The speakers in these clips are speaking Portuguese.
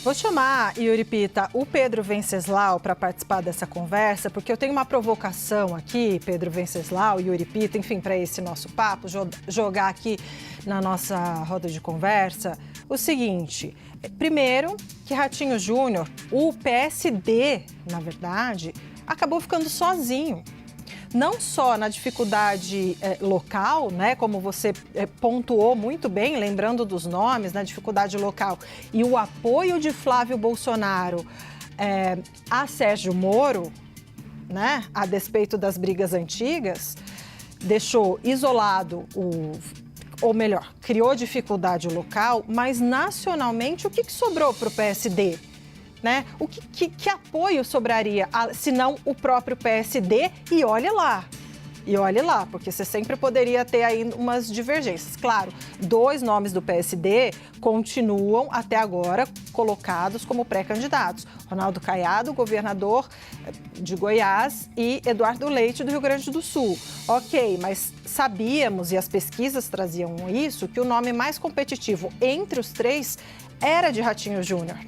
Vou chamar, Yuri, o Pedro Venceslau para participar dessa conversa, porque eu tenho uma provocação aqui, Pedro Venceslau, Yuri, enfim, para esse nosso papo, jogar aqui na nossa roda de conversa o seguinte. Primeiro, que Ratinho Júnior, o PSD, na verdade, acabou ficando sozinho. Não só na dificuldade local, né, como você pontuou muito bem, lembrando dos nomes, na dificuldade local, e o apoio de Flávio Bolsonaro a Sérgio Moro, né, a despeito das brigas antigas, deixou isolado ou melhor, criou dificuldade local, mas nacionalmente o que sobrou para o PSD? Né? Que apoio sobraria, se não o próprio PSD? E olhe lá, porque você sempre poderia ter aí umas divergências. Claro, 2 nomes do PSD continuam até agora colocados como pré-candidatos. Ronaldo Caiado, governador de Goiás, e Eduardo Leite, do Rio Grande do Sul. Ok, mas sabíamos, e as pesquisas traziam isso, que o nome mais competitivo entre os 3 era de Ratinho Júnior.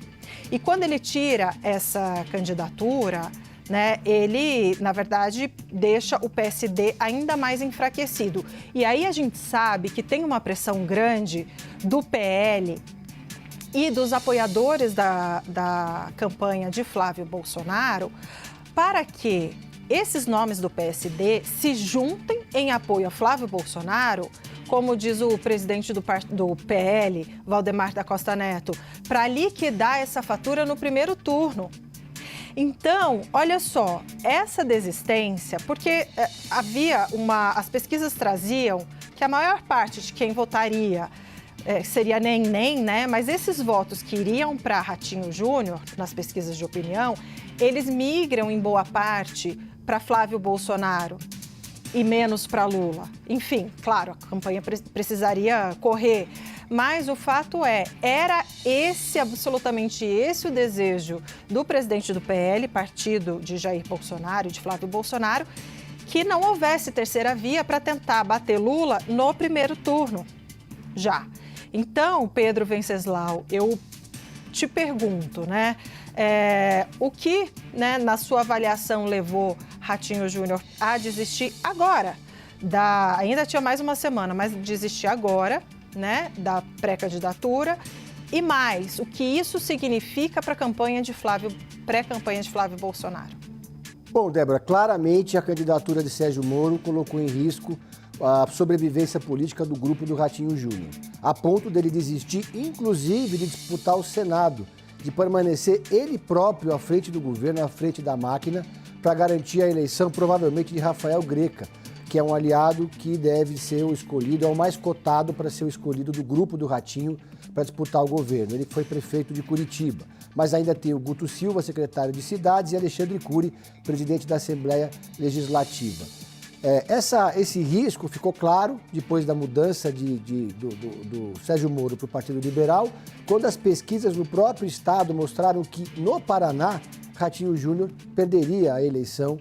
E quando ele tira essa candidatura, né, ele, na verdade, deixa o PSD ainda mais enfraquecido. E aí a gente sabe que tem uma pressão grande do PL e dos apoiadores da campanha de Flávio Bolsonaro para que esses nomes do PSD se juntem em apoio a Flávio Bolsonaro, como diz o presidente do PL, Valdemar da Costa Neto, para liquidar essa fatura no primeiro turno. Então, olha só, essa desistência, porque as pesquisas traziam que a maior parte de quem votaria seria nem, né? Mas esses votos que iriam para Ratinho Júnior, nas pesquisas de opinião, eles migram em boa parte para Flávio Bolsonaro e menos para Lula. Enfim, claro, a campanha precisaria correr, mas o fato era absolutamente esse o desejo do presidente do PL, partido de Jair Bolsonaro e de Flávio Bolsonaro, que não houvesse terceira via para tentar bater Lula no primeiro turno, já. Então, Pedro Venceslau, eu te pergunto, né? O que, né, na sua avaliação, levou Ratinho Júnior a desistir agora? Ainda tinha mais uma semana, mas desistir agora, né, da pré-candidatura. E mais, o que isso significa para a pré-campanha de Flávio Bolsonaro? Bom, Débora, claramente a candidatura de Sérgio Moro colocou em risco a sobrevivência política do grupo do Ratinho Júnior, a ponto dele desistir, inclusive, de disputar o Senado, de permanecer ele próprio à frente do governo, à frente da máquina, para garantir a eleição, provavelmente, de Rafael Greca, que é um aliado que deve ser o escolhido, é o mais cotado para ser o escolhido do grupo do Ratinho para disputar o governo. Ele foi prefeito de Curitiba, mas ainda tem o Guto Silva, secretário de Cidades, e Alexandre Cury, presidente da Assembleia Legislativa. Esse risco ficou claro depois da mudança do Sérgio Moro para o Partido Liberal, quando as pesquisas no próprio estado mostraram que, no Paraná, Ratinho Júnior perderia a eleição,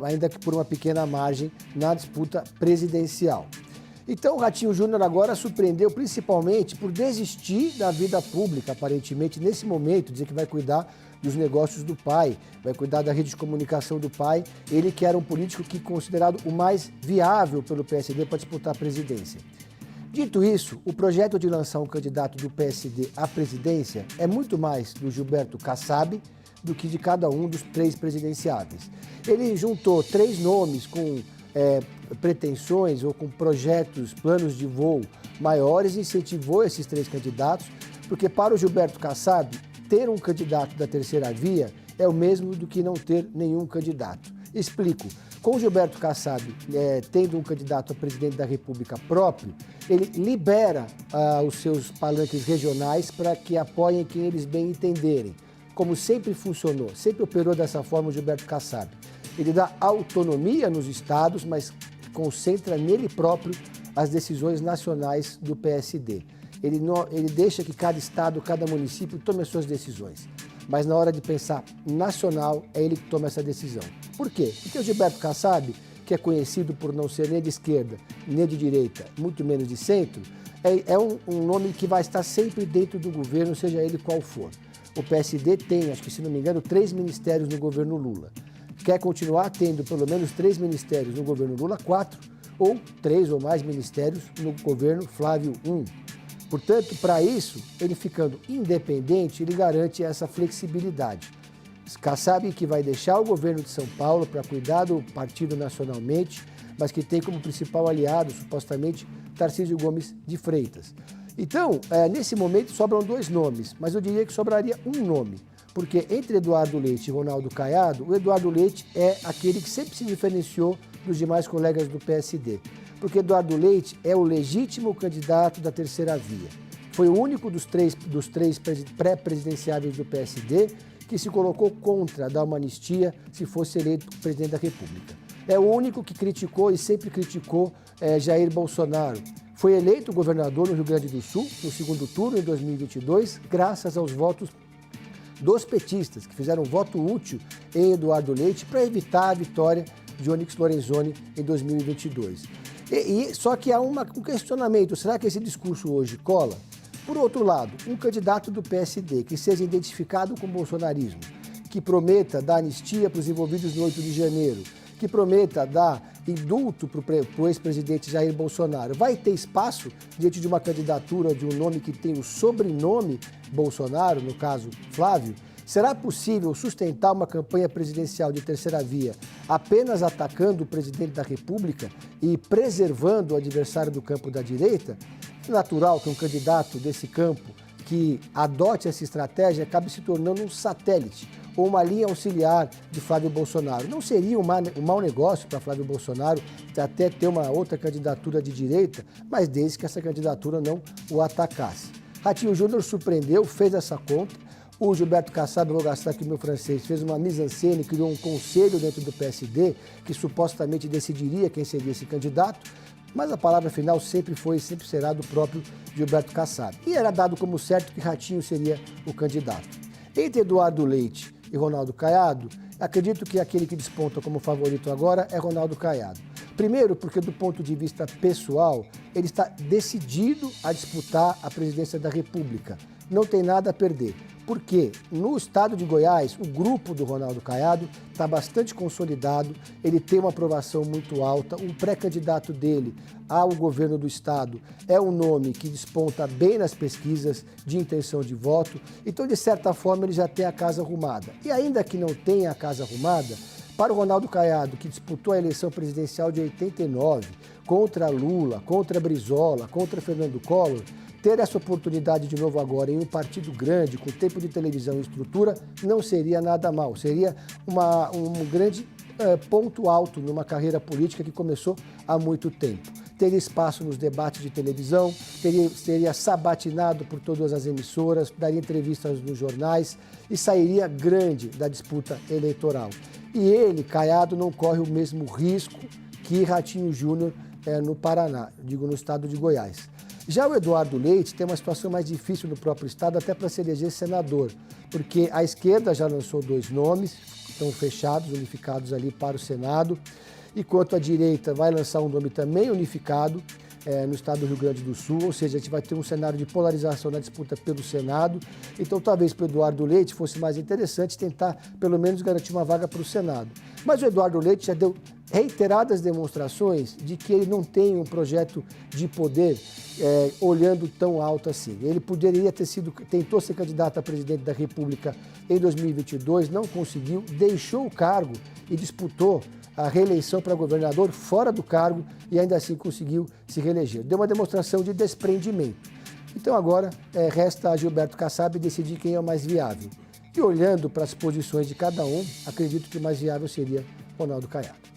ainda que por uma pequena margem, na disputa presidencial. Então, o Ratinho Júnior agora surpreendeu principalmente por desistir da vida pública, aparentemente, nesse momento, dizer que vai cuidar dos negócios do pai, vai cuidar da rede de comunicação do pai, ele que era um político que considerado o mais viável pelo PSD para disputar a presidência. Dito isso, o projeto de lançar um candidato do PSD à presidência é muito mais do Gilberto Kassab do que de cada um dos 3 presidenciáveis. Ele juntou 3 nomes com pretensões ou com projetos, planos de voo maiores e incentivou esses 3 candidatos, porque para o Gilberto Kassab, ter um candidato da terceira via é o mesmo do que não ter nenhum candidato. Explico. Com o Gilberto Kassab tendo um candidato a presidente da República próprio, ele libera os seus palanques regionais para que apoiem quem eles bem entenderem. Como sempre funcionou, sempre operou dessa forma o Gilberto Kassab. Ele dá autonomia nos estados, mas concentra nele próprio as decisões nacionais do PSD. Ele deixa que cada estado, cada município tome as suas decisões. Mas na hora de pensar nacional, é ele que toma essa decisão. Por quê? Porque o Gilberto Kassab, que é conhecido por não ser nem de esquerda, nem de direita, muito menos de centro, é um nome que vai estar sempre dentro do governo, seja ele qual for. o PSD tem, acho que se não me engano, 3 ministérios no governo Lula. Quer continuar tendo pelo menos 3 ministérios no governo Lula, 4, ou 3 ou mais ministérios no governo Flávio 1. Portanto, para isso, ele ficando independente, ele garante essa flexibilidade. Kassab que vai deixar o governo de São Paulo para cuidar do partido nacionalmente, mas que tem como principal aliado, supostamente, Tarcísio Gomes de Freitas. Então, nesse momento sobram 2 nomes, mas eu diria que sobraria um nome, porque entre Eduardo Leite e Ronaldo Caiado, o Eduardo Leite é aquele que sempre se diferenciou dos demais colegas do PSD, porque Eduardo Leite é o legítimo candidato da terceira via. Foi o único dos três pré-presidenciáveis do PSD que se colocou contra dar uma anistia se fosse eleito presidente da República. É o único que criticou e sempre criticou Jair Bolsonaro. Foi eleito governador no Rio Grande do Sul, no segundo turno, em 2022, graças aos votos dos petistas, que fizeram voto útil em Eduardo Leite para evitar a vitória de Onyx Lorenzoni em 2022. Só que há um questionamento, será que esse discurso hoje cola? Por outro lado, um candidato do PSD que seja identificado com o bolsonarismo, que prometa dar anistia para os envolvidos no 8 de janeiro, que prometa dar indulto para o ex-presidente Jair Bolsonaro, vai ter espaço diante de uma candidatura de um nome que tem o sobrenome Bolsonaro, no caso Flávio? Será possível sustentar uma campanha presidencial de terceira via apenas atacando o presidente da República e preservando o adversário do campo da direita? É natural que um candidato desse campo que adote essa estratégia acabe se tornando um satélite ou uma linha auxiliar de Flávio Bolsonaro. Não seria um mau negócio para Flávio Bolsonaro até ter uma outra candidatura de direita, mas desde que essa candidatura não o atacasse. Ratinho Júnior surpreendeu, fez essa conta. O Gilberto Kassab, vou gastar aqui o meu francês, fez uma mise-en-scène, criou um conselho dentro do PSD que supostamente decidiria quem seria esse candidato, mas a palavra final sempre foi e sempre será do próprio Gilberto Kassab. E era dado como certo que Ratinho seria o candidato. Entre Eduardo Leite e Ronaldo Caiado, acredito que aquele que desponta como favorito agora é Ronaldo Caiado. Primeiro, porque do ponto de vista pessoal, ele está decidido a disputar a presidência da República. Não tem nada a perder. Porque no estado de Goiás, o grupo do Ronaldo Caiado está bastante consolidado, ele tem uma aprovação muito alta, um pré-candidato dele ao governo do estado é um nome que desponta bem nas pesquisas de intenção de voto, então de certa forma ele já tem a casa arrumada. E ainda que não tenha a casa arrumada, para o Ronaldo Caiado, que disputou a eleição presidencial de 89, contra Lula, contra Brizola, contra Fernando Collor, ter essa oportunidade de novo agora em um partido grande, com tempo de televisão e estrutura, não seria nada mal. Seria um grande ponto alto numa carreira política que começou há muito tempo. Teria espaço nos debates de televisão, seria sabatinado por todas as emissoras, daria entrevistas nos jornais e sairia grande da disputa eleitoral. E ele, Caiado, não corre o mesmo risco que Ratinho Júnior no Paraná, digo no estado de Goiás. Já o Eduardo Leite tem uma situação mais difícil no próprio estado, até para se eleger senador, porque a esquerda já lançou 2 nomes, estão fechados, unificados ali para o Senado, enquanto a direita vai lançar um nome também unificado no estado do Rio Grande do Sul, ou seja, a gente vai ter um cenário de polarização na disputa pelo Senado, então talvez para o Eduardo Leite fosse mais interessante tentar pelo menos garantir uma vaga para o Senado. Mas o Eduardo Leite já deu reiteradas demonstrações de que ele não tem um projeto de poder olhando tão alto assim. Ele poderia ter tentou ser candidato a presidente da República em 2022, não conseguiu, deixou o cargo e disputou a reeleição para governador fora do cargo e ainda assim conseguiu se reeleger. Deu uma demonstração de desprendimento. Então agora resta a Gilberto Kassab decidir quem é o mais viável. E olhando para as posições de cada um, acredito que o mais viável seria Ronaldo Caiado.